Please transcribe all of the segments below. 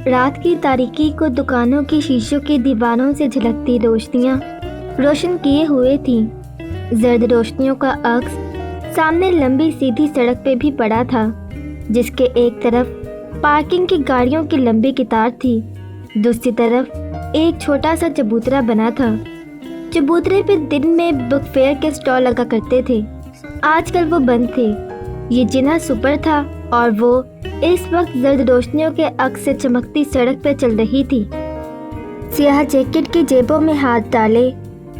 رات کی تاریکی کو دکانوں کی شیشوں کی دیواروں سے جھلکتی روشنیاں روشن کیے ہوئے تھیں۔ زرد روشنیوں کا عکس سامنے لمبی سیدھی سڑک پہ بھی پڑا تھا، جس کے ایک طرف پارکنگ کی گاڑیوں کی لمبی قطار تھی، دوسری طرف ایک چھوٹا سا چبوترا بنا تھا۔ چبوترے پہ دن میں بک فیئر کے سٹال لگا کرتے تھے، آج کل وہ بند تھے۔ یہ جناح سپر تھا اور وہ اس وقت زرد روشنیوں کے عکس سے چمکتی سڑک پہ چل رہی تھی۔ سیاہ جیکٹ کی جیبوں میں ہاتھ ڈالے،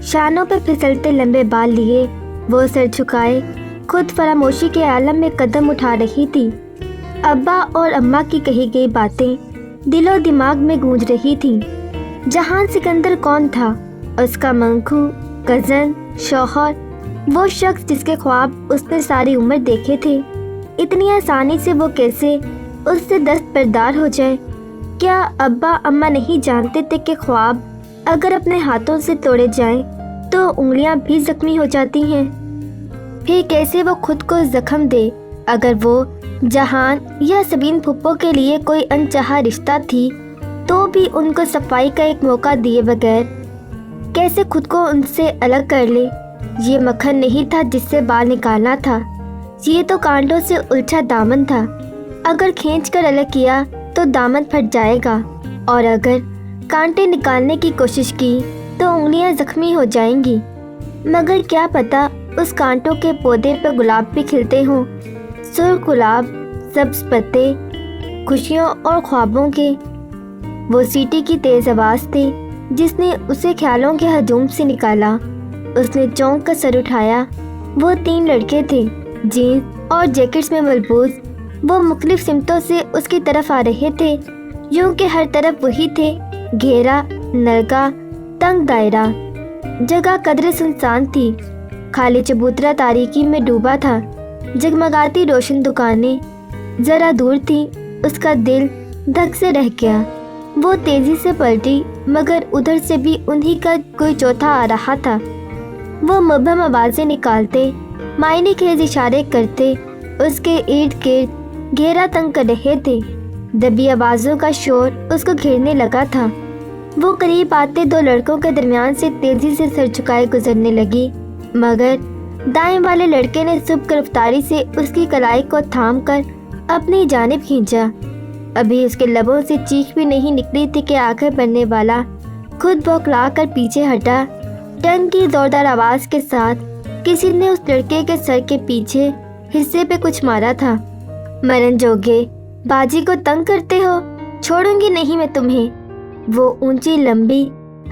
شانوں پہ پھسلتے لمبے بال لیے، وہ سر جھکائے خود فراموشی کے عالم میں قدم اٹھا رہی تھی۔ ابا اور اماں کی کہی گئی باتیں دل و دماغ میں گونج رہی تھیں۔ جہان سکندر کون تھا؟ اس کا منکھو، کزن، شوہر، وہ شخص جس کے خواب اس نے ساری عمر دیکھے تھے۔ اتنی آسانی سے وہ کیسے اس سے دستبردار ہو جائے؟ کیا ابا اماں نہیں جانتے تھے کہ خواب اگر اپنے ہاتھوں سے توڑے جائیں تو انگلیاں بھی زخمی ہو جاتی ہیں؟ پھر کیسے وہ خود کو زخم دے اگر وہ جہان یا سبین پھپھو کے لیے کوئی انچاہا رشتہ تھی تو بھی ان کو صفائی کا ایک موقع دیے بغیر کیسے خود کو ان سے الگ کر لے؟ یہ مکھن نہیں تھا جس سے بال نکالنا تھا، یہ تو کانٹوں سے الجھا دامن تھا۔ اگر کھینچ کر الگ کیا تو دامن پھٹ جائے گا، اور اگر کانٹے نکالنے کی کوشش کی تو انگلیاں زخمی ہو جائیں گی۔ مگر کیا پتا اس کانٹوں کے پودے پہ گلاب بھی کھلتے ہوں، سرخ گلاب، سبز پتے، خوشیوں اور خوابوں کے۔ وہ سیٹی کی تیز آواز تھی جس نے اسے خیالوں کے ہجوم سے نکالا۔ اس نے چونک کر سر اٹھایا۔ وہ 3 لڑکے تھے، جینس اور جیکٹس میں ملبوس۔ وہ مختلف سمتوں سے اس کی طرف آ رہے تھے، یوں کہ ہر طرف وہی تھے، گھیرا، نرگا، تنگ دائرہ۔ جگہ قدرے سنسان تھی، خالی چبوترا تاریکی میں ڈوبا تھا۔ جگمگاتی روشن دکانیں ذرا دور تھی، اس کا دل دھک سے رہ گیا۔ وہ تیزی سے پلٹی، مگر ادھر سے بھی انہی کا کوئی چوتھا آ رہا تھا۔ وہ مبہم آوازیں نکالتے، معنی خیز اشارے کرتے اس کے ارد گرد گھیرا تنگ کر رہے تھے۔ دبی آوازوں کا شور اس کو گھیرنے لگا تھا۔ وہ قریب آتے 2 لڑکوں کے درمیان سے تیزی سے سر جھکائے گزرنے لگی، مگر دائیں والے لڑکے نے سبک رفتاری سے اس کی کلائی کو تھام کر اپنی جانب کھینچا۔ ابھی اس کے لبوں سے چیخ بھی نہیں نکلی تھی کہ آگے بڑھنے والا خود بوکھلا کر پیچھے ہٹا۔ ٹنگ کی زوردار آواز کے ساتھ کسی نے اس لڑکے کے سر کے پیچھے حصے پہ کچھ مارا تھا۔ مرن جوگے، باجی کو تنگ کرتے ہو، چھوڑوں گی نہیں میں تمہیں۔ وہ اونچی لمبی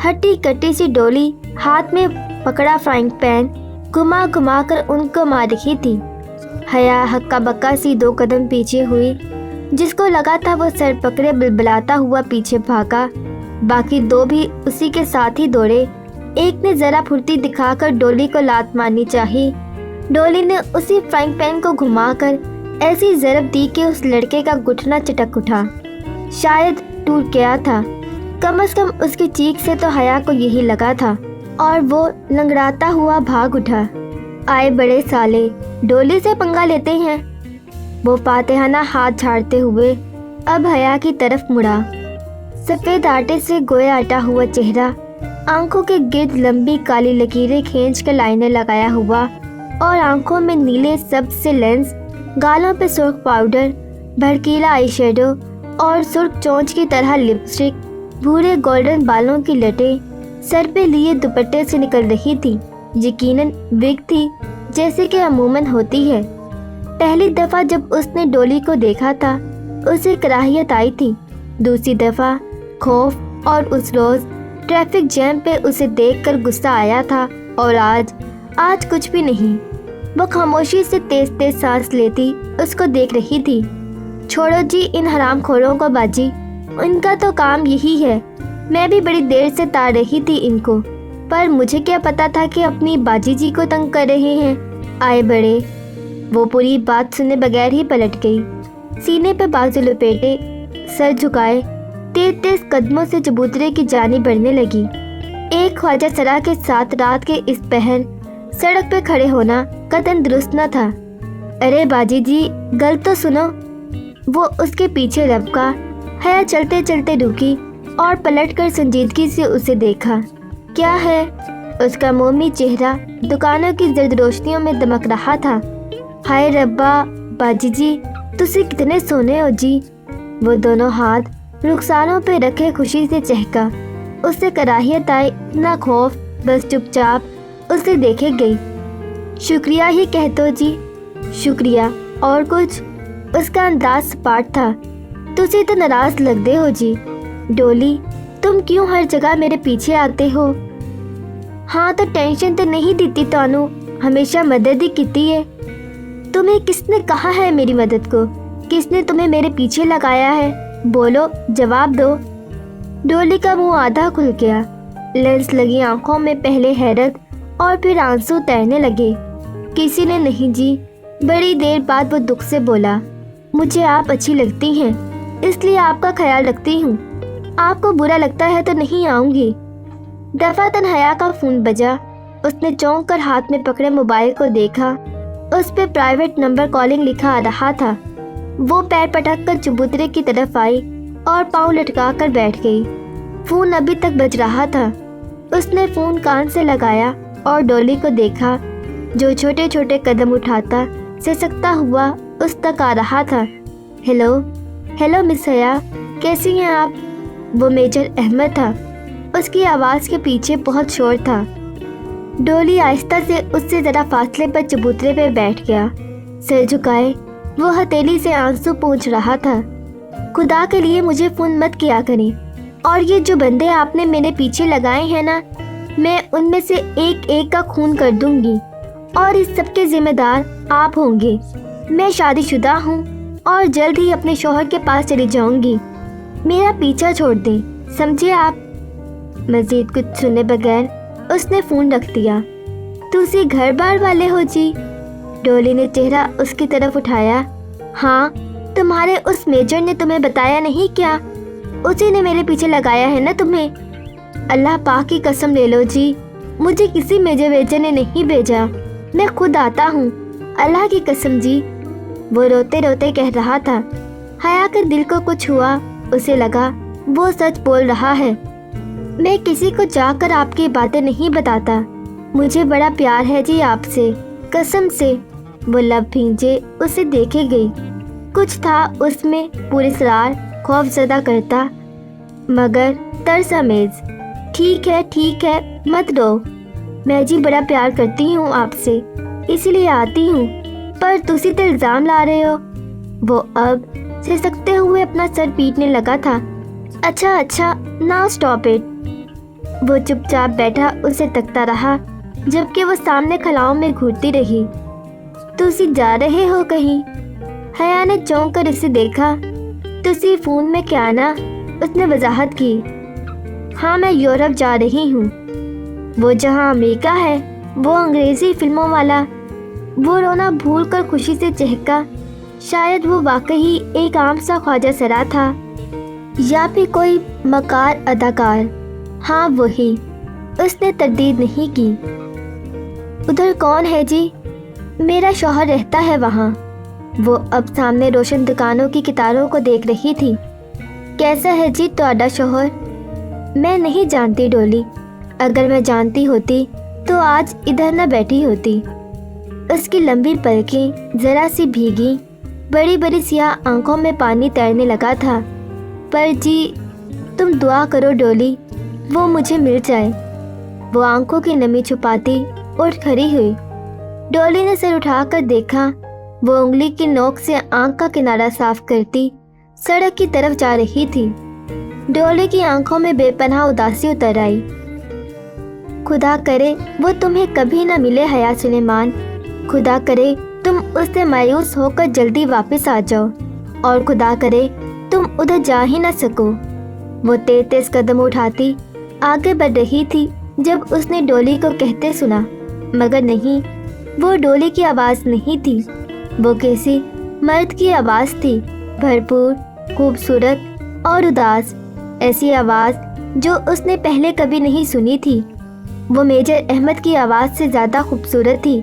ہٹی کٹی سی ڈولی ہاتھ میں پکڑا فرائنگ پین گھما گھما کر ان کو مار رہی تھی۔ حیا ہکا بکا سی 2 قدم پیچھے ہوئی، جس کو لگا تھا وہ سر پکڑے بلبلاتا ہوا پیچھے بھاگا۔ باقی 2 بھی اسی کے ساتھ ہی دوڑے۔ ایک نے ذرا پھرتی دکھا کر ڈولی کو لات مارنی چاہی۔ ڈولی نے اسی فرائنگ پین کو گھما کر ایسی ضرب دی کہ اس لڑکے کا گھٹنا چٹک اٹھا، شاید ٹوٹ گیا تھا۔ کم از کم اس کی چیخ سے تو حیا کو یہی لگا تھا، اور وہ لنگڑاتا ہوا بھاگ اٹھا۔ آئے بڑے سالے، ڈولی سے پنگا لیتے ہیں؟ وہ فاتحانہ ہاتھ جھاڑتے ہوئے اب حیا کی طرف مڑا۔ سفید آٹے سے گویا اٹا ہوا چہرہ، آنکھوں کے گرد لمبی کالی لکیریں کھینچ کر لائنر لگایا ہوا، اور آنکھوں میں نیلے سبز سے لینس، گالوں پہ سرخ پاؤڈر، بھڑکیلا آئی شیڈو اور سرخ چونچ کی طرح لپسٹک، بھورے گولڈن بالوں کی لٹیں سر پہ لیے دوپٹے سے نکل رہی تھی۔ یقیناً وگ تھی، جیسے کہ عموماً ہوتی ہے۔ پہلی دفعہ جب اس نے ڈولی کو دیکھا تھا اسے کراہیت آئی تھی، دوسری دفعہ خوف، اور اس روز ٹریفک جیم پہ اسے دیکھ کر غصہ آیا تھا، اور آج کچھ بھی نہیں۔ وہ خاموشی سے تیز تیز سانس لیتی اس کو دیکھ رہی تھی۔ چھوڑو جی ان حرام خوروں کو باجی، ان کا تو کام یہی ہے۔ میں بھی بڑی دیر سے تار رہی تھی ان کو، پر مجھے کیا پتا تھا کہ اپنی باجی جی کو تنگ کر رہے ہیں۔ آئے بڑے۔ وہ پوری بات سنے بغیر ہی پلٹ گئی، سینے پہ بازو لپیٹے، سر جھکائے، تیز تیز قدموں سے چبوترے کی جانب بڑھنے لگی۔ ایک خواجہ سرا کے ساتھ رات کے اس پہر سڑک پہ کھڑے ہونا قطعاً درست نہ تھا۔ ارے باجی جی، گل تو سنو۔ وہ اس کے پیچھے لپکا، حیا چلتے چلتے رکی اور پلٹ کر سنجیدگی سے اسے دیکھا۔ کیا ہے؟ اس کا مومی چہرہ دکانوں کی زرد روشنیوں میں دمک رہا تھا۔ ہائے ربا، باجی جی تسی کتنے سونے ہو جی۔ وہ دونوں ہاتھ رخساروں پہ رکھے خوشی سے چہکا۔ اس سے کراہیت آئی، نہ خوف، بس چپ چاپ اسے دیکھے گئی۔ شکریہ ہی کہتو جی۔ شکریہ اور کچھ؟ اس کا انداز سپاٹ تھا۔ تسی تو ناراض لگتے ہو جی۔ ڈولی، تم کیوں ہر جگہ میرے پیچھے آتے ہو؟ ہاں تو ٹینشن تو نہیں دیتی تانوں، ہمیشہ مدد ہی کیتی ہے۔ تمہیں کس نے کہا ہے میری مدد کو؟ کس نے تمہیں میرے پیچھے لگایا ہے؟ بولو، جواب دو۔ ڈولی کا منہ آدھا کھل گیا۔ لینس لگی آنکھوں میں پہلے حیرت اور پھر آنسو تیرنے لگے۔ کسی نے نہیں جی۔ بڑی دیر بعد وہ دکھ سے بولا، مجھے آپ اچھی لگتی ہیں، اس لیے آپ کا خیال رکھتی ہوں۔ آپ کو برا لگتا ہے تو نہیں آؤں گی۔ دفعتاً حیا کا فون بجا۔ اس نے چونک کر ہاتھ میں پکڑے موبائل کو دیکھا۔ اس پہ پرائیویٹ نمبر کالنگ لکھا آ رہا تھا۔ وہ پیر پٹک کر چبوترے کی طرف آئی اور پاؤں لٹکا کر بیٹھ گئی۔ فون ابھی تک بج رہا تھا۔ اس نے فون کان سے لگایا اور ڈولی کو دیکھا جو چھوٹے چھوٹے قدم اٹھاتا سسکتا ہوا اس تک آ رہا تھا۔ ہیلو، ہیلو مس حیا، کیسی ہیں آپ؟ وہ میجر احمد تھا۔ اس کی آواز کے پیچھے بہت شور تھا۔ ڈولی آہستہ سے اس سے ذرا فاصلے پر چبوترے پہ بیٹھ گیا۔ سر جھکائے وہ ہتھیلی سے آنسو پونچھ رہا تھا۔ خدا کے لیے مجھے فون مت کیا کریں، اور یہ جو بندے آپ نے میرے پیچھے لگائے ہیں نا، میں ان میں سے ایک ایک کا خون کر دوں گی، اور اس سب کے ذمہ دار آپ ہوں گے۔ میں شادی شدہ ہوں اور جلد ہی اپنے شوہر کے پاس چلی جاؤں گی۔ میرا پیچھا چھوڑ دیں، سمجھے آپ؟ مزید کچھ سنے بغیر اس نے فون رکھ دیا۔ تسی گھر بار والے ہو جی؟ ڈولی نے چہرہ اس کی طرف اٹھایا۔ ہاں، تمہارے اس میجر نے تمہیں بتایا نہیں کیا؟ اسی نے میرے پیچھے لگایا ہے نا تمہیں۔ اللہ پاک کی قسم لے لو جی، مجھے کسی میجر ویجر نے نہیں بھیجا، میں خود آتا ہوں، اللہ کی قسم جی۔ وہ روتے روتے کہہ رہا تھا۔ حیا کے دل کو کچھ ہوا، اسے لگا وہ سچ بول رہا ہے۔ میں کسی کو جا کر آپ کی باتیں نہیں بتاتا، مجھے بڑا پیار ہے جی آپ سے، قسم سے۔ وہ لب بھینجے اسے دیکھے گئی۔ کچھ تھا اس میں پراسرار، خوف زدہ کرتا مگر ترس آمیز۔ ٹھیک ہے مت رو، میں جی بڑا پیار کرتی ہوں آپ سے، اسی لیے آتی ہوں، پر تسی تو الزام لا رہے ہو۔ وہ اب سسکتے ہوئے اپنا سر پیٹنے لگا تھا۔ اچھا ناؤ اسٹاپ اٹ۔ وہ چپ چاپ بیٹھا اسے تکتا رہا جبکہ وہ سامنے کھلاؤں میں گھورتی رہی۔ تسی جا رہے ہو کہیں؟ حیا نے چونک کر اسے دیکھا۔ تسی فون میں کیا نا؟ اس نے وضاحت کی۔ ہاں، میں یورپ جا رہی ہوں۔ وہ جہاں امریکہ ہے، وہ انگریزی فلموں والا۔ وہ رونا بھول کر خوشی سے چہکا۔ شاید وہ واقعی ایک عام سا خواجہ سرا تھا، یا پھر کوئی مکار اداکار۔ ہاں وہی، اس نے تردید نہیں کی۔ ادھر کون ہے جی؟ میرا شوہر رہتا ہے وہاں۔ وہ اب سامنے روشن دکانوں کی کتاروں کو دیکھ رہی تھی۔ کیسا ہے جی تہاڈا شوہر؟ میں نہیں جانتی ڈولی، اگر میں جانتی ہوتی تو آج ادھر نہ بیٹھی ہوتی۔ اس کی لمبی پلکیں ذرا سی بھیگی، بڑی بڑی سیاہ آنکھوں میں پانی تیرنے لگا تھا۔ پر جی تم دعا کرو ڈولی، وہ مجھے مل جائے۔ وہ آنکھوں کی نمی چھپاتی اٹھ کھڑی ہوئی۔ ڈولی نے سر اٹھا کر دیکھا۔ وہ انگلی کی نوک سے آنکھ کا کنارہ صاف کرتی سڑک کی طرف جا رہی تھی۔ ڈولی کی آنکھوں میں بے پناہ اداسی اتر آئی۔ خدا کرے وہ تمہیں کبھی نہ ملے حیا سلیمان، خدا کرے تم اس سے مایوس ہو کر جلدی واپس آ جاؤ، اور خدا کرے تم ادھر جا ہی نہ سکو۔ وہ تیز تیز قدم اٹھاتی آگے بڑھ رہی تھی جب اس نے ڈولی کو کہتے سنا، مگر نہیں، وہ ڈولی کی آواز نہیں تھی، وہ کسی مرد کی آواز تھی، بھرپور، خوبصورت اور اداس، ایسی آواز جو اس نے پہلے کبھی نہیں سنی تھی۔ وہ میجر احمد کی آواز سے زیادہ خوبصورت تھی،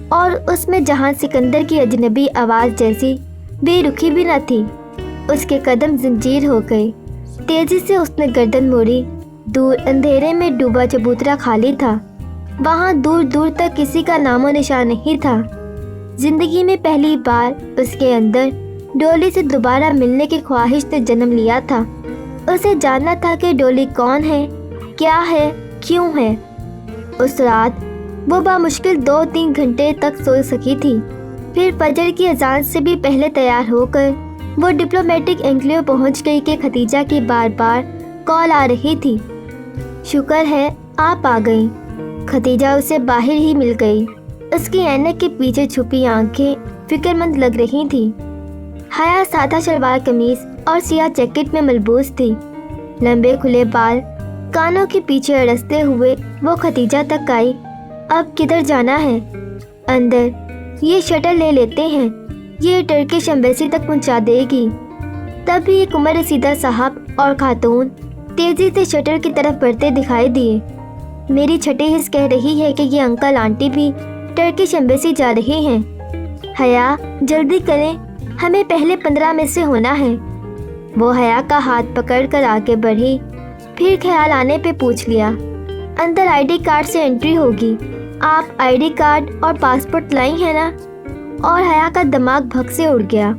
اور اس میں جہاں سکندر کی اجنبی آواز جیسی بے رخی بھی نہ تھی۔ اس کے قدم زنجیر ہو گئے۔ تیزی سے اس نے گردن موڑی۔ دور اندھیرے میں ڈوبا چبوترا خالی تھا۔ وہاں دور دور تک کسی کا نام و نشان نہیں تھا۔ زندگی میں پہلی بار اس کے اندر ڈولی سے دوبارہ ملنے کی خواہش نے جنم لیا تھا۔ اسے جاننا تھا کہ ڈولی کون ہے، کیا ہے، کیوں ہے۔ اس رات وہ بامشکل 2-3 گھنٹے تک سو سکی تھی۔ پھر فجر کی اذان سے بھی پہلے تیار ہو کر وہ ڈپلومیٹک انکلیو پہنچ گئی کہ ختیجہ کی بار بار کال آ رہی تھی۔ شکر ہے آپ آ گئیں۔ ختیجہ اسے باہر ہی مل گئی۔ اس کی اینک کے پیچھے چھپی آنکھیں فکر مند لگ رہی تھیں۔ حیا سادہ شلوار قمیض اور سیاہ جیکٹ میں ملبوس تھی۔ لمبے کھلے بال کانوں کے پیچھے اڑستے ہوئے وہ ختیجہ تک آئی۔ اب کدھر جانا ہے؟ اندر، یہ شٹل لے لیتے ہیں، یہ ٹرکش ایمبیسی تک پہنچا دے گی۔ تبھی ایک عمر رسیدہ صاحب اور خاتون تیزی سے شٹل کی طرف بڑھتے دکھائی دیے۔ میری چھٹی حس کہہ رہی ہے کہ یہ انکل آنٹی بھی ٹرکش ایمبیسی جا رہے ہیں۔ حیا جلدی کریں، ہمیں پہلے 15 میں سے ہونا ہے۔ وہ حیا کا ہاتھ پکڑ کر آگے بڑھی، پھر خیال آنے پہ پوچھ لیا، اندر آئی ڈی کارڈ سے انٹری ہوگی، آپ آئی ڈی کارڈ اور پاسپورٹ لائی ہیں نا؟ اور حیا کا دماغ بھگ سے اڑ گیا۔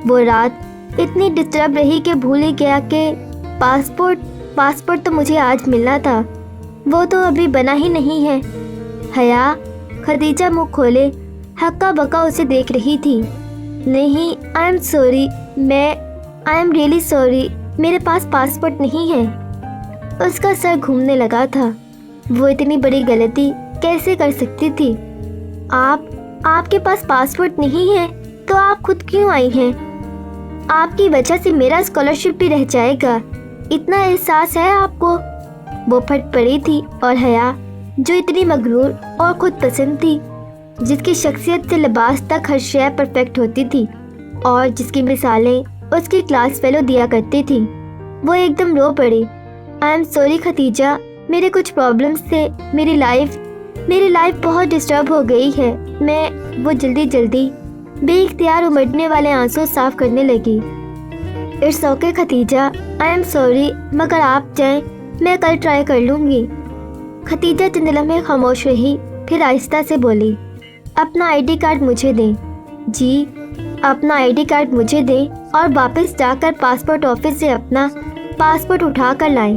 وہ رات اتنی ڈسٹرب رہی کہ بھول ہی گیا کہ پاسپورٹ تو مجھے آج ملنا تھا، وہ تو ابھی بنا ہی نہیں ہے۔ حیا، ختیجہ منہ کھولے ہکا بکا اسے دیکھ رہی تھی۔ نہیں، آئی ایم ریئلی سوری، میرے پاس پاسپورٹ نہیں ہے۔ اس کا سر گھومنے لگا تھا۔ وہ اتنی بڑی غلطی کیسے کر سکتی تھی؟ آپ کے پاس پاسپورٹ نہیں ہے تو آپ خود کیوں آئی ہیں؟ آپ کی وجہ سے میرا اسکالرشپ بھی رہ جائے گا، اتنا احساس ہے آپ کو؟ وہ پھٹ پڑی تھی اور حیا جو اتنی مغرور اور خود پسند تھی، جس کی شخصیت سے لباس تک ہر شے پرفیکٹ ہوتی تھی اور جس کی مثالیں اس کی کلاس فیلو دیا کرتی تھی، وہ ایک دم رو پڑی۔ آئی ایم سوری ختیجہ، میرے کچھ پرابلمس تھے، میری لائف بہت ڈسٹرب ہو گئی ہے۔ وہ جلدی بے اختیار امڑنے والے آنسو صاف کرنے لگی۔ It's okay Khatija, I'm sorry, مگر آپ جائیں، میں کل ٹرائی کر لوں گی۔ ختیجہ چند لمحے خاموش رہی، پھر آہستہ سے بولی، اپنا آئی ڈی کارڈ مجھے دیں۔ جی، اپنا آئی ڈی کارڈ مجھے دیں اور واپس جا کر پاسپورٹ آفس سے اپنا پاسپورٹ اٹھا کر لائیں۔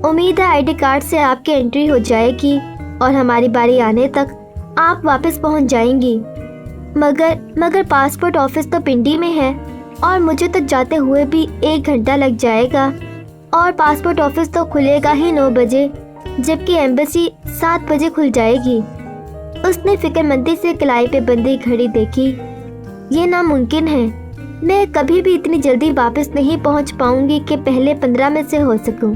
امید ہے آئی ڈی کارڈ سے آپ کی انٹری ہو جائے گی اور ہماری باری آنے تک آپ واپس پہنچ جائیں گی۔ مگر پاسپورٹ آفس تو پنڈی میں ہے اور مجھے تو جاتے ہوئے بھی 1 گھنٹہ لگ جائے گا، اور پاسپورٹ آفس تو کھلے گا ہی 9 بجے، جبکہ ایمبیسی 7 بجے کھل جائے گی۔ اس نے فکر مندی سے کلائی پہ بندھی گھڑی دیکھی۔ یہ ناممکن ہے، میں کبھی بھی اتنی جلدی واپس نہیں پہنچ پاؤں گی کہ پہلے 15 میں سے ہو سکوں۔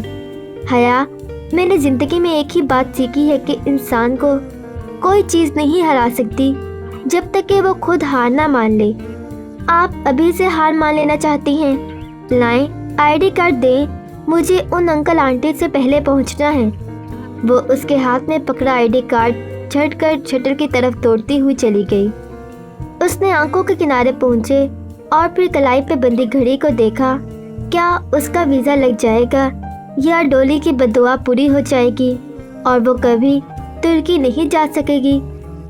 حیا، میں نے زندگی میں ایک ہی بات سیکھی ہے کہ انسان کو کوئی چیز نہیں ہرا سکتی جب تک کہ وہ خود ہار نہ مان لے۔ آپ ابھی سے ہار مان لینا چاہتی ہیں؟ لائیں، آئی ڈی کارڈ دیں، مجھے ان انکل آنٹی سے پہلے پہنچنا ہے۔ وہ اس کے ہاتھ میں پکڑا آئی ڈی کارڈ جھٹ کر شٹر کی طرف دوڑتی ہوئی چلی گئی۔ اس نے آنکھوں کے کنارے پہنچے اور پھر کلائی پہ بندھی گھڑی کو دیکھا۔ کیا اس کا ویزا لگ جائے گا یا ڈولی کی بددعا پوری ہو جائے گی اور وہ کبھی ترکی نہیں جا سکے گی،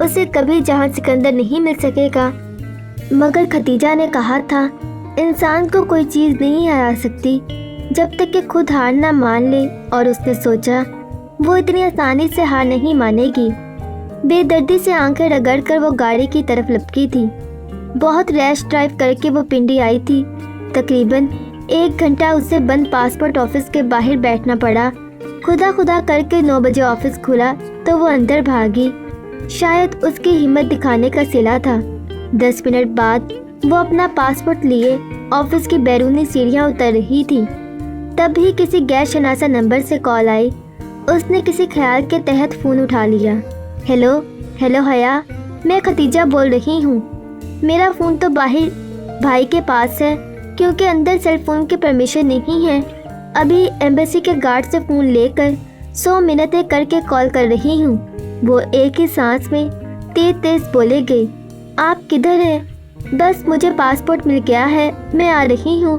اسے کبھی جہاں سکندر نہیں مل سکے گا؟ مگر ختیجہ نے کہا تھا، انسان کو کوئی چیز نہیں ہرا سکتی جب تک کہ خود ہار نہ مان لے، اور اس نے سوچا وہ اتنی آسانی سے ہار نہیں مانے گی۔ بے دردی سے آنکھیں رگڑ کر وہ گاڑی کی طرف لپکی تھی۔ بہت ریش ڈرائیو کر کے وہ پنڈی آئی تھی۔ تقریباً 1 گھنٹہ اسے بند پاسپورٹ آفس کے باہر بیٹھنا پڑا۔ خدا کر کے 9 بجے آفس کھلا تو وہ اندر بھاگی۔ شاید اس کی ہمت دکھانے کا صلہ تھا۔ 10 منٹ بعد وہ اپنا پاسپورٹ لیے آفس کی بیرونی سیڑھیاں اتر رہی تھی۔ تب ہی کسی غیر شناسا نمبر سے کال آئی۔ اس نے کسی خیال کے تحت فون اٹھا لیا۔ ہیلو حیا، میں ختیجہ بول رہی ہوں۔ میرا فون تو باہر بھائی کے پاس ہے کیونکہ اندر سیل فون کی پرمیشن نہیں ہے۔ ابھی ایمبیسی کے گارڈ سے فون لے کر 100 منٹیں کر کے کال کر رہی ہوں۔ وہ ایک ہی سانس میں تیز بولے گئی، آپ کدھر ہیں؟ بس مجھے پاسپورٹ مل گیا ہے، میں آ رہی ہوں۔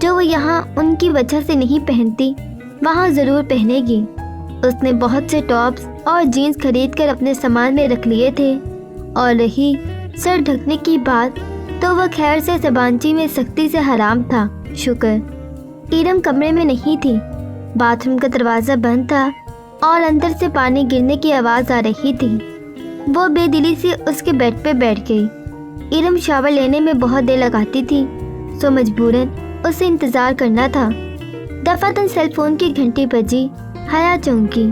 جو وہ یہاں ان کی وجہ سے نہیں پہنتی وہاں ضرور پہنے گی۔ اس نے بہت سے ٹاپس اور جینز خرید کر اپنے سامان میں رکھ لیے تھے، اور رہی سر ڈھکنے کی بات تو وہ خیر سے زبانچی میں سختی سے حرام تھا۔ شکر ایرم کمرے میں نہیں تھی، باتھ روم کا دروازہ بند تھا اور اندر سے پانی گرنے کی آواز آ رہی تھی۔ وہ بے دلی سے اس کے بیڈ پہ بیٹھ گئی۔ ایرم شاور لینے میں بہت دیر لگاتی تھی، سو مجبوراً اسے انتظار کرنا تھا۔ دفعتاً سیل فون کی گھنٹی بجی۔ حیا چونکی۔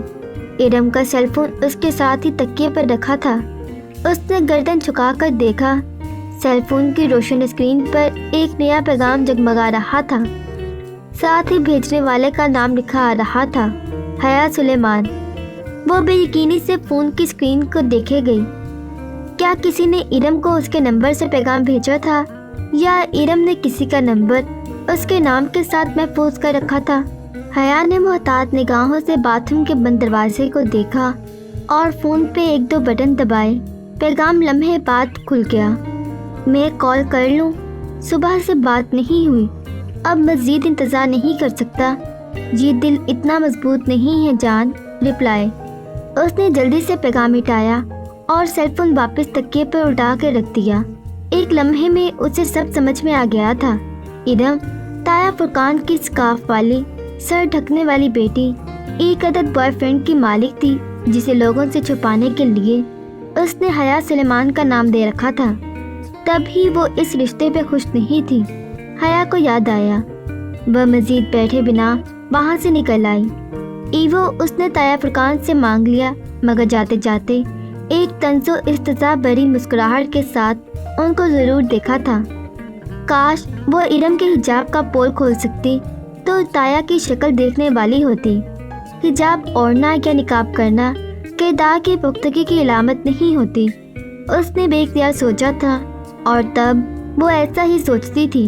ایرم کا سیل فون اس کے ساتھ ہی تکیے پر رکھا تھا۔ اس نے گردن جھکا کر دیکھا، سیل فون کی روشن اسکرین پر ایک نیا پیغام جگمگا رہا تھا، ساتھ ہی بھیجنے والے کا نام لکھا آ رہا تھا، حیا سلیمان۔ وہ بے یقینی سے فون کی اسکرین کو دیکھے گئی۔ کیا کسی نے ایرم کو اس کے نمبر سے پیغام بھیجا تھا، یا ایرم نے کسی کا نمبر اس کے نام کے ساتھ محفوظ کر رکھا تھا؟ حیا نے محتاط نگاہوں سے باتھ روم کے بند دروازے کو دیکھا اور فون پہ ایک دو بٹن دبائے۔ پیغام لمحے بعد کھل گیا۔ میں کال کر لوں؟ صبح سے بات نہیں ہوئی، اب مزید انتظار نہیں کر سکتا۔ یہ دل اتنا مضبوط نہیں ہے جان۔ رپلائی۔ اس نے جلدی سے پیغام مٹایا اور سیل فون واپس تکیے پر اٹھا کے رکھ دیا۔ ایک لمحے میں اسے سب سمجھ میں آ گیا تھا۔ ایرم تایا فرقان کی سکارف والی سر ڈھکنے والی بیٹی، ایک عدد بوائے فرینڈ کی مالک تھی، جسے لوگوں سے چھپانے کے لیے اس نے حیا سلیمان کا نام دے رکھا تھا۔ تب ہی وہ اس رشتے پہ خوش نہیں تھی۔ حیا کو یاد آیا، وہ مزید بیٹھے بنا وہاں سے نکل آئی۔ ایوو اس نے تایا فرقان سے مانگ لیا، مگر جاتے جاتے ایک طنز و استہزاء بھری مسکراہٹ کے ساتھ ان کو ضرور دیکھا تھا۔ کاش وہ ایرم کے حجاب کا پول کھول سکتی تو تایا کی شکل دیکھنے والی ہوتی۔ حجاب اوڑھنا یا نقاب کرنا کردار کی پختگی کی علامت نہیں ہوتی، اس نے بے اختیار سوچا تھا، اور تب وہ ایسا ہی سوچتی تھی۔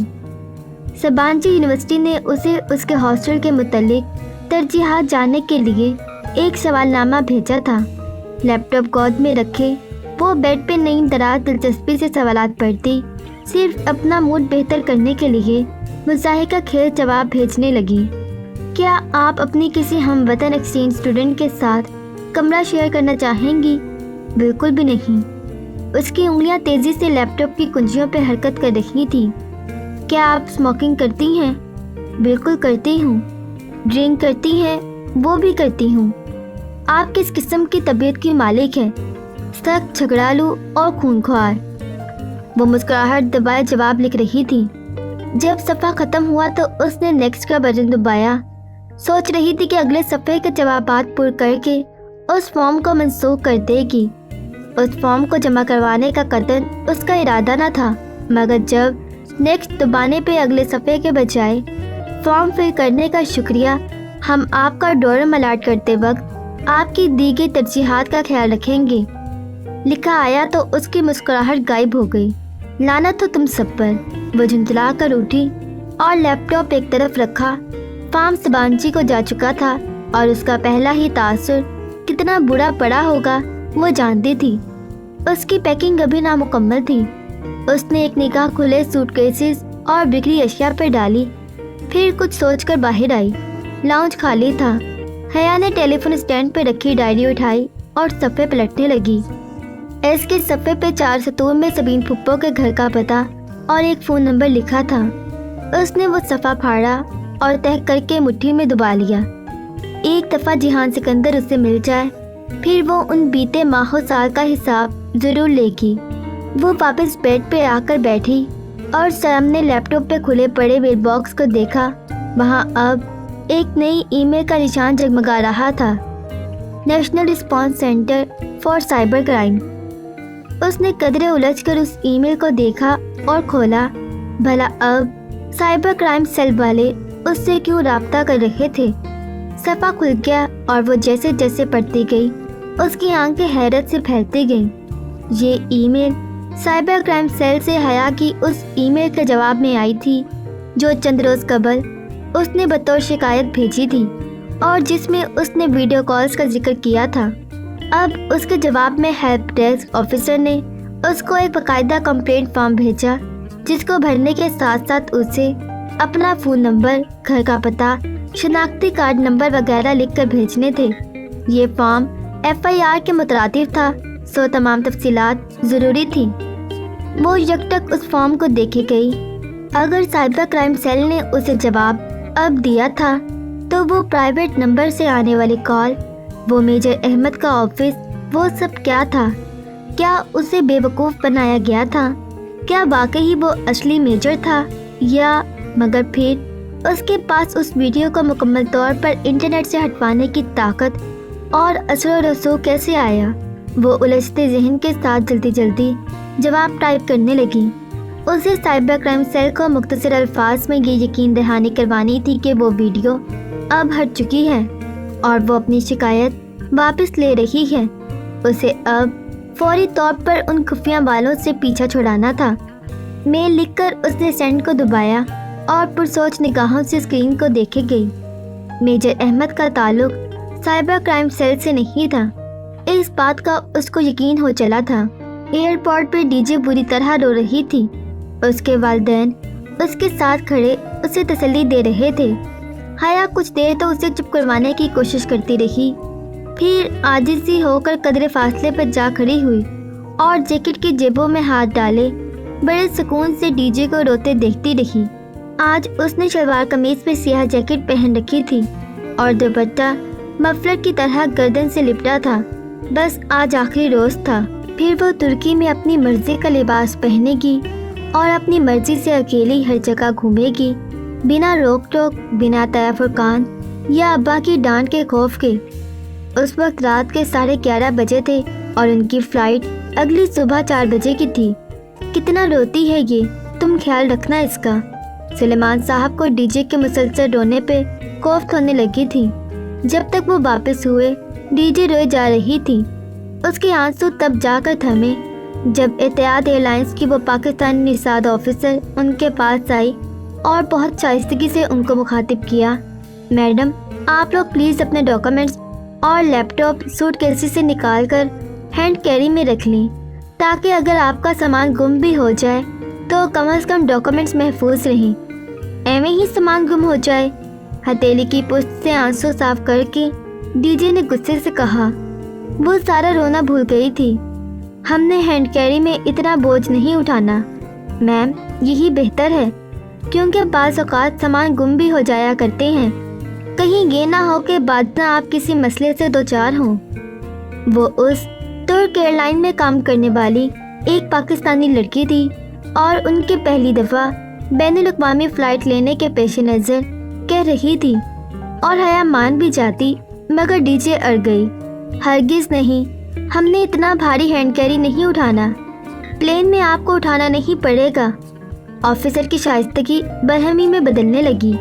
سبانچی یونیورسٹی نے اسے اس کے ہاسٹل کے متعلق ترجیحات جاننے کے لیے ایک سوال نامہ بھیجا تھا۔ لیپ ٹاپ گود میں رکھے وہ بیڈ پہ نئی دراز دلچسپی سے سوالات پڑھتی، صرف اپنا موڈ بہتر کرنے کے لیے مضاحکہ خیز جواب بھیجنے لگی۔ کیا آپ اپنی کسی ہم وطن ایکسچینج اسٹوڈنٹ کے ساتھ کمرہ شیئر کرنا چاہیں گی؟ بالکل بھی نہیں۔ اس کی انگلیاں تیزی سے لیپ ٹاپ کی کنجیوں پہ حرکت کر رہی تھی۔ کیا آپ اسموکنگ کرتی ہیں؟ بالکل کرتی ہوں۔ ڈرنک کرتی ہیں؟ وہ بھی کرتی ہوں۔ آپ کس قسم کی طبیعت کی مالک ہیں؟ سخت جھگڑالو اور خونخوار۔ وہ مسکراہٹ دبائے جواب لکھ رہی تھی۔ جب صفحہ ختم ہوا تو اس نے نیکسٹ کا بٹن دبایا۔ سوچ رہی تھی کہ اگلے صفحے کے جوابات پر کر کے اس فارم کو منسوخ کر دے گی۔ اس فارم کو جمع کروانے کا قطعاً اس کا ارادہ نہ تھا، مگر جب نیکسٹ دبانے پہ اگلے صفحے کے بجائے فارم فل کرنے کا شکریہ، ہم آپ کا ڈورم الاٹ کرتے وقت آپ کی دی گئی ترجیحات کا خیال رکھیں گے، لکھا آیا تو اس کی مسکراہٹ غائب ہو گئی۔ لعنت ہو تم سب پر۔ وہ جھنجھلا کر اٹھی اور لیپ ٹاپ ایک طرف رکھا۔ فارم سبانچی کو جا چکا تھا اور اس کا پہلا ہی تاثر کتنا برا پڑا ہوگا وہ جانتی تھی۔ اس کی پیکنگ ابھی نامکمل تھی۔ اس نے ایک نگاہ کھلے سوٹ کیسز اور بکھری اشیاء پر ڈالی، پھر کچھ سوچ کر باہر آئی۔ لاؤنج خالی تھا۔ حیا نے ٹیلی فون اسٹینڈ پہ رکھی ڈائری اٹھائی اور صفحے پلٹنے لگی۔ اس کے صفحے پہ 4 سطور میں سبین پھپھو کے گھر کا پتہ اور ایک فون نمبر لکھا تھا۔ اس نے وہ صفحہ پھاڑا اور تہہ کر کے مٹھی میں دبا لیا۔ ایک دفعہ جہان سکندر اسے مل جائے، پھر وہ ان بیتے ماہ و سال کا حساب ضرور لے گی۔ وہ واپس بیڈ پہ آ کر بیٹھی اور سامنے لیپ ٹاپ پہ کھلے پڑے میل باکس کو دیکھا۔ وہاں اب ایک نئی ای میل کا نشان جگمگا رہا تھا، national response centre for cyber crime. اس نے قدرے الجھ کر اس ای میل کو دیکھا اور کھولا۔ بھلا اب سائبر کرائم سیل والے اس سے کیوں رابطہ کر رہے تھے؟ صفحہ کھل گیا اور وہ جیسے جیسے پڑھتی گئی اس کی آنکھیں حیرت سے پھیلتی گئیں۔ یہ ای میل سائبر کرائم سیل سے حیا کی اس ای میل کے جواب میں آئی تھی جو چند روز قبل اس نے بطور شکایت بھیجی تھی اور جس میں اس نے ویڈیو کالز کا ذکر کیا تھا۔ اب اس کے جواب میں ہیلپ ڈیسک آفیسر نے اس کو ایک باقاعدہ کمپلینٹ فارم بھیجا، جس کو بھرنے کے ساتھ ساتھ اسے اپنا فون نمبر، گھر کا پتہ، شناختی کارڈ نمبر وغیرہ لکھ کر بھیجنے تھے۔ یہ فارم FIR کے مترادف تھا، سو تمام تفصیلات ضروری تھیں۔ وہ یکٹک اس فارم کو دیکھے گئی۔ اگر سائبر کرائم سیل نے اسے جواب اب دیا تھا تو وہ پرائیویٹ نمبر سے آنے والی کال، وہ میجر احمد کا آفس، وہ سب کیا تھا؟ کیا اسے بے وقوف بنایا گیا تھا؟ کیا واقعی وہ اصلی میجر تھا؟ یا مگر پھر اس کے پاس اس ویڈیو کو مکمل طور پر انٹرنیٹ سے ہٹوانے کی طاقت اور اثر و رسوخ کیسے آیا؟ وہ الجھتے ذہن کے ساتھ جلدی جلدی جواب ٹائپ کرنے لگی۔ اسے سائبر کرائم سیل کو مختصر الفاظ میں یہ یقین دہانی کروانی تھی کہ وہ ویڈیو اب ہٹ چکی ہے اور وہ اپنی شکایت واپس لے رہی ہے۔ اسے اب فوری طور پر ان خفیہ والوں سے پیچھا چھڑانا تھا۔ میل لکھ کر اس نے سینڈ کو دبایا اور پرسوچ نگاہوں سے اسکرین کو دیکھے گئی۔ میجر احمد کا تعلق سائبر کرائم سیل سے نہیں تھا، اس بات کا اس کو یقین ہو چلا تھا۔ ایئرپورٹ پہ ڈی جے بری طرح رو رہی تھی۔ اس کے والدین اس کے ساتھ کھڑے اسے تسلی دے رہے تھے۔ حیا کچھ دیر تو اسے چپ کروانے کی کوشش کرتی رہی، پھر عاجز سی ہو کر قدرے فاصلے پر جا کھڑی ہوئی اور جیکٹ کی جیبوں میں ہاتھ ڈالے بڑے سکون سے ڈی جے کو روتے دیکھتی رہی۔ آج اس نے شلوار قمیض میں سیاہ جیکٹ پہن رکھی تھی اور دوپٹہ مفلر کی طرح گردن سے لپٹا تھا۔ بس آج آخری روز تھا، پھر وہ ترکی میں اپنی مرضی کا لباس پہنے گی اور اپنی مرضی سے اکیلی ہر جگہ گھومے گی، بنا روک ٹوک، بنا طے فرقان یا ابا کی ڈانٹ کے خوف کے۔ اس وقت رات کے 11:30 بجے تھے اور ان کی فلائٹ اگلی صبح 4 بجے کی تھی۔ کتنا روتی ہے یہ، تم خیال رکھنا اس کا۔ سلیمان صاحب کو ڈی جے کے مسلسل رونے پہ کوفت ہونے لگی تھی۔ جب تک وہ واپس ہوئے ڈی جے روئے جا رہی تھی۔ اس کے آنسو تب جا کر تھمے جب اتحاد ایئر لائنس کی وہ پاکستانی نژاد آفیسر ان کے پاس آئی اور بہت شائستگی سے ان کو مخاطب کیا۔ میڈم، آپ لوگ پلیز اپنے ڈاکومنٹس اور لیپ ٹاپ سوٹ کیسی سے نکال کر ہینڈ کیری میں رکھ لیں، تاکہ اگر آپ کا سامان گم بھی ہو جائے تو کم از کم ڈاکومنٹس محفوظ رہیں۔ ایویں ہی سامان گم ہو جائے؟ ہتھیلی کی پشت سے آنسو صاف کر کے ڈی جے نے غصے سے کہا۔ وہ سارا رونا بھول گئی تھی۔ ہم نے ہینڈ کیری میں اتنا بوجھ نہیں اٹھانا میم، یہی بہتر ہے، کیونکہ بعض اوقات سامان گم بھی ہو جایا کرتے ہیں، کہیں یہ نہ ہو کہ بعد میں آپ کسی مسئلے سے دوچار ہوں۔ وہ اس ترک ایئر لائن میں کام کرنے والی ایک پاکستانی لڑکی تھی اور ان کے پہلی دفعہ بین الاقوامی فلائٹ لینے کے پیش نظر کہہ رہی تھی، اور حیا مان بھی جاتی، مگر ڈی جے اڑ گئی۔ ہرگز نہیں، ہم نے اتنا بھاری ہینڈ کیری نہیں اٹھانا، پلین میں آپ کو اٹھانا نہیں پڑے گا۔ آفیسر کی شائستگی برہمی میں بدلنے لگی۔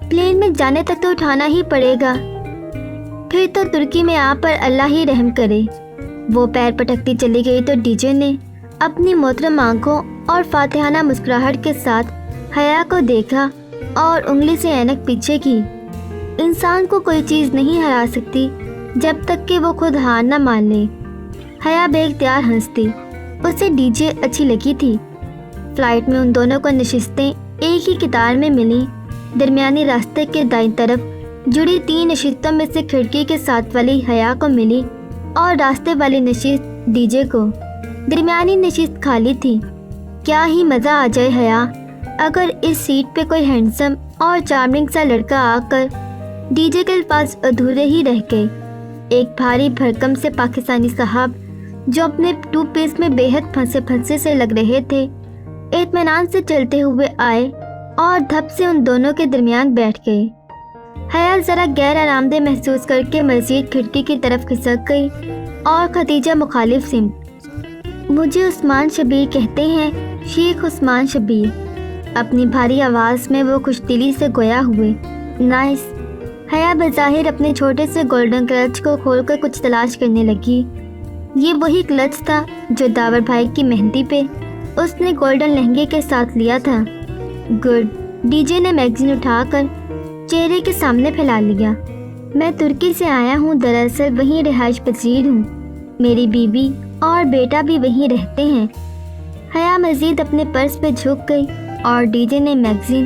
پلین میں جانے تک تو اٹھانا ہی پڑے گا، پھر تو ترکی میں آپ پر اللہ ہی رحم کرے۔ وہ پیر پٹکتی چلی گئی تو ڈی جے نے اپنی محترم آنکھوں اور فاتحانہ مسکراہٹ کے ساتھ حیا کو دیکھا اور انگلی سے اینک پیچھے کی۔ انسان کو کوئی چیز نہیں ہرا سکتی جب تک کہ وہ خود ہار نہ مان لے۔ حیا بے اختیار ہنستی، اسے ڈی جے اچھی لگی تھی۔ فلائٹ میں ان دونوں کو نشستیں ایک ہی قطار میں ملیں۔ درمیانی راستے کے دائیں طرف جڑی 3 نشستوں میں سے کھڑکی کے ساتھ والی حیا کو ملی اور راستے والی نشست ڈی جے کو۔ درمیانی نشست خالی تھی۔ کیا ہی مزہ آ جائے حیا اگر اس سیٹ پہ کوئی ہینڈسم اور چارمنگ سا لڑکا آ کر۔ ڈی جے کے الفاظ ادھورے ہی رہ گئے۔ ایک بھاری بھرکم سے پاکستانی صاحب جو اپنے 2 پیس میں بے حد پھنسے سے لگ رہے تھے، اطمینان سے چلتے ہوئے آئے اور دھپ سے ان دونوں کے درمیان بیٹھ گئے۔ حیا ذرا غیر آرام دہ محسوس کر کے مزید کھڑکی کی طرف کھسک گئی اور ختیجہ مخالف سمت۔ مجھے عثمان شبیر کہتے ہیں، شیخ عثمان شبیر۔ اپنی بھاری آواز میں وہ خوش دلی سے گویا ہوئے۔ نائس۔ حیا بظاہر اپنے چھوٹے سے گولڈن کلچ کو کھول کر کچھ تلاش کرنے لگی۔ یہ وہی کلچ تھا جو داور بھائی کی مہندی پہ اس نے گولڈن لہنگے کے ساتھ لیا تھا۔ گڈ۔ ڈی جے نے میگزین اٹھا کر چہرے کے سامنے پھیلا لیا۔ میں ترکی سے آیا ہوں، دراصل وہیں رہائش پذیر ہوں، میری بیوی اور بیٹا بھی وہیں رہتے ہیں۔ حیا مزید اپنے پرس پہ جھک گئی اور ڈی جے نے میگزین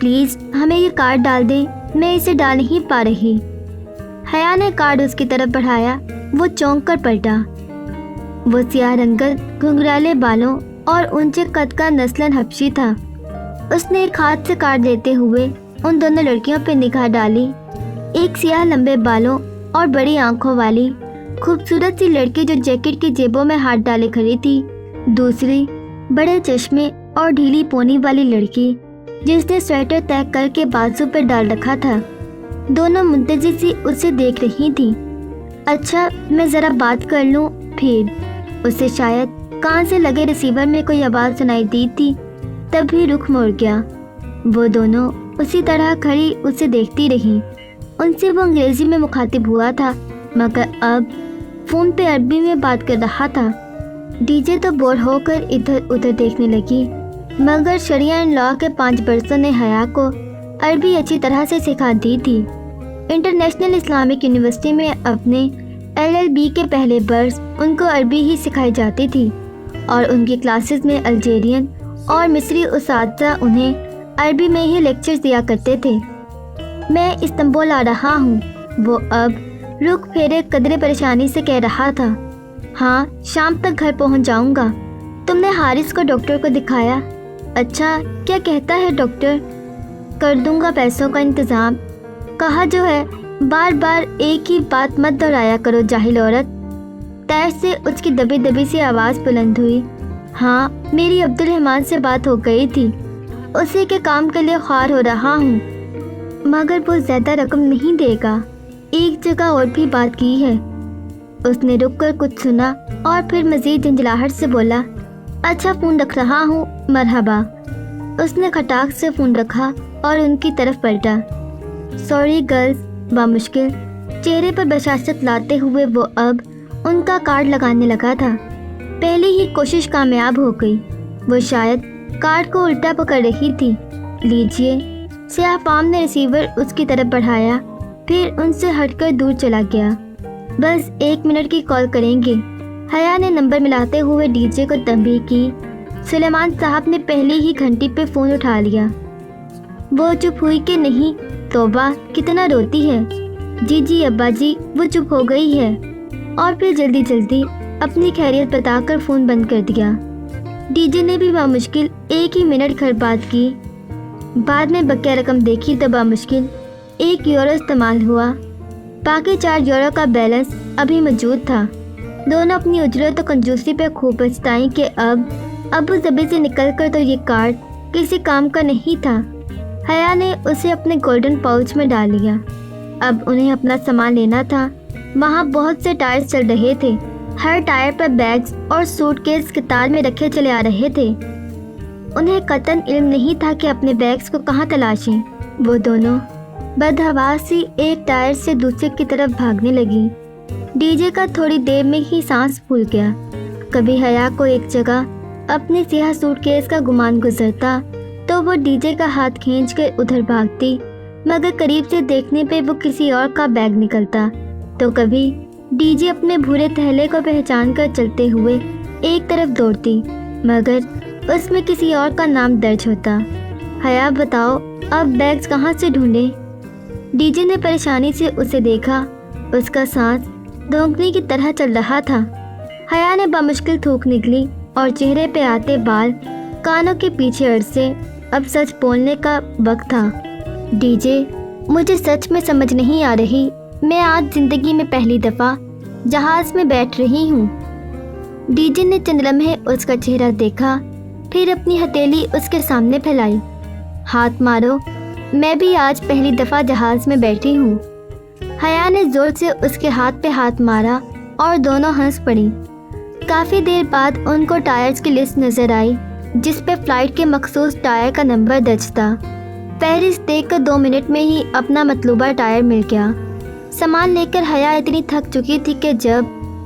پلیز ہمیں یہ کارڈ ڈال دیں، میں اسے ڈال نہیں پا رہی۔ حیا نے کارڈ اس کی طرف بڑھایا۔ وہ چونک کر پلٹا۔ وہ سیاہ رنگت، گھنگرالے بالوں اور اونچے قد کا نسلاً حبشی تھا۔ اس نے ایک ہاتھ سے کارڈ لیتے ہوئے ان دونوں لڑکیوں پہ نگاہ ڈالی۔ ایک سیاہ لمبے بالوں اور بڑی آنکھوں والی خوبصورت سی لڑکی جو جیکٹ کی جیبوں میں ہاتھ ڈالے کھڑی تھی، دوسری بڑے چشمے اور ڈھیلی پونی والی لڑکی جس نے سویٹر طے کر کے بازو پہ ڈال رکھا تھا۔ دونوں منتظر سی اسے دیکھ رہی تھیں۔ اچھا میں ذرا بات کر لوں پھر؟ اسے شاید کان سے لگے ریسیور میں کوئی آواز سنائی دی تھی، تب بھی رخ موڑ گیا۔ وہ دونوں اسی طرح کھڑی اسے دیکھتی رہیں۔ ان سے وہ انگریزی میں مخاطب ہوا تھا، مگر اب فون پہ عربی میں بات کر رہا تھا۔ ڈی جے تو بور ہو کر ادھر ادھر دیکھنے لگی، مگر شریعہ ان لا کے 5 برسوں نے حیا کو عربی اچھی طرح سے سکھا دی تھی۔ انٹرنیشنل اسلامک یونیورسٹی میں اپنے LLB کے پہلے برس ان کو عربی ہی سکھائی جاتی تھی، اور ان کی کلاسز میں الجیرین اور مصری اساتذہ انہیں عربی میں ہی لیکچرز دیا کرتے تھے۔ میں استنبول آ رہا ہوں، وہ اب رخ پھیرے قدرے پریشانی سے کہہ رہا تھا۔ ہاں شام تک گھر پہنچ جاؤں گا۔ تم نے حارث کو ڈاکٹر کو دکھایا؟ اچھا کیا کہتا ہے ڈاکٹر؟ کر دوں گا پیسوں کا انتظام۔ کہا جو ہے، بار بار ایک ہی بات مت دہرایا کرو جاہل عورت۔ تیر سے اس کی دبی دبی سی آواز بلند ہوئی۔ ہاں میری عبد الرحمن سے بات ہو گئی تھی، اسی کے کام کے لیے خوار ہو رہا ہوں، مگر وہ زیادہ رقم نہیں دے گا۔ ایک جگہ اور بھی بات کی ہے۔ اس نے رک کر کچھ سنا اور پھر مزید جھنجھلاہٹ سے بولا، اچھا فون رکھ رہا ہوں، مرحبا۔ اس نے کھٹاک سے فون رکھا اور ان کی طرف پلٹا۔ سوری گرلز، بامشکل چہرے پر بشاشت لاتے ہوئے وہ اب ان کا کارڈ لگانے لگا تھا۔ پہلی ہی کوشش کامیاب ہو گئی۔ وہ شاید کارڈ کو الٹا پکڑ رہی تھی۔ لیجئے۔ سیاہ فام نے ریسیور اس کی طرف بڑھایا، پھر ان سے ہٹ کر دور چلا گیا۔ بس 1 منٹ کی کال کریں گے۔ حیا نے نمبر ملاتے ہوئے ڈی جے کو تنبیہ کی۔ سلیمان صاحب نے پہلی ہی گھنٹی پہ فون اٹھا لیا۔ وہ چپ ہوئی کہ نہیں؟ توبہ کتنا روتی ہے۔ جی ابا جی، وہ چپ ہو گئی ہے، اور پھر جلدی جلدی اپنی خیریت بتا کر فون بند کر دیا۔ ڈی جے نے بھی بامشکل 1 ہی منٹ گھر بات کی۔ بعد میں بقیہ رقم دیکھی تو بامشکل 1 یورو استعمال ہوا، باقی 4 یورو کا بیلنس ابھی موجود تھا۔ دونوں اپنی اجرت و کنجوسی پہ خوب پچھتائیں کہ اب ابو ظبی سے نکل کر تو یہ کارڈ کسی کام کا نہیں تھا۔ حیا نے اسے اپنے گولڈن پاؤچ میں ڈال لیا۔ اب انہیں اپنا سامان لینا تھا۔ وہاں بہت سے ٹائرز چل رہے تھے، ہر ٹائر پر بیگز اور سوٹ کیس قطار میں رکھے چلے آ رہے تھے۔ انہیں قطعاً علم نہیں تھا کہ اپنے بیگز کو کہاں تلاشیں۔ وہ دونوں بدحواسی ایک ٹائر سے دوسرے کی طرف بھاگنے لگی۔ ڈی جے کا تھوڑی دیر میں ہی سانس پھول گیا۔ کبھی حیا کو ایک جگہ اپنے سیاہ سوٹ کیس کا گمان گزرتا تو وہ ڈی جے کا ہاتھ کھینچ کر ادھر بھاگتی، مگر قریب سے دیکھنے پہ وہ کسی اور کا بیگ نکلتا۔ تو کبھی ڈی جے اپنے بھورے تھیلے کو پہچان کر چلتے ہوئے ایک طرف دوڑتی، مگر اس میں کسی اور کا نام درج ہوتا۔ حیا بتاؤ اب بیگز کہاں سے ڈھونڈیں؟ ڈی جے نے پریشانی سے اسے دیکھا۔ اس کا سانس دھونکنے کی طرح چل رہا تھا۔ حیا نے بامشکل تھوک نکلی اور چہرے پہ آتے بال، کانوں کے پیچھے عرصے۔ اب سچ بولنے کا وقت تھا۔ ڈی جے، مجھے سچ میں سمجھ نہیں آ رہی، میں آج زندگی میں پہلی دفعہ جہاز میں بیٹھ رہی ہوں۔ ڈی جے نے چند لمحے اس کا چہرہ دیکھا، پھر اپنی ہتھیلی اس کے سامنے پھیلائی۔ ہاتھ مارو، میں بھی آج پہلی دفعہ جہاز میں بیٹھی ہوں۔ حیا نے زور سے اس کے ہاتھ پہ ہاتھ مارا اور دونوں ہنس پڑیں۔ کافی دیر بعد ان کو ٹائرز کی لسٹ نظر آئی جس پہ فلائٹ کے مخصوص ٹائر کا نمبر درج تھا۔ فہرست دیکھ کر 2 منٹ میں ہی اپنا مطلوبہ ٹائر مل گیا۔ سامان لے کر حیا اتنی تھک چکی تھی کہ جب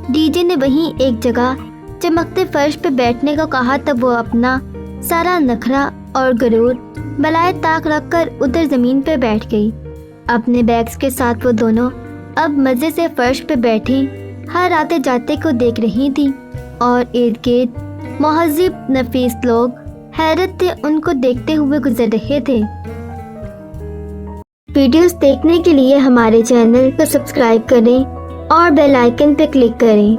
ڈی جے نے وہیں ایک جگہ چمکتے فرش پہ بیٹھنے کو کہا تب وہ اپنا سارا نخرا اور غرور بالائے طاق رکھ کر ادھر زمین پہ بیٹھ گئی۔ اپنے بیگز کے ساتھ وہ دونوں اب مزے سے فرش پہ بیٹھی ہر آتے جاتے کو دیکھ رہی تھی، اور ارد گرد مہذب نفیس لوگ حیرت سے ان کو دیکھتے ہوئے گزر رہے تھے۔ ویڈیوز دیکھنے کے لیے ہمارے چینل کو سبسکرائب کریں اور بیل آئکن پہ کلک کریں۔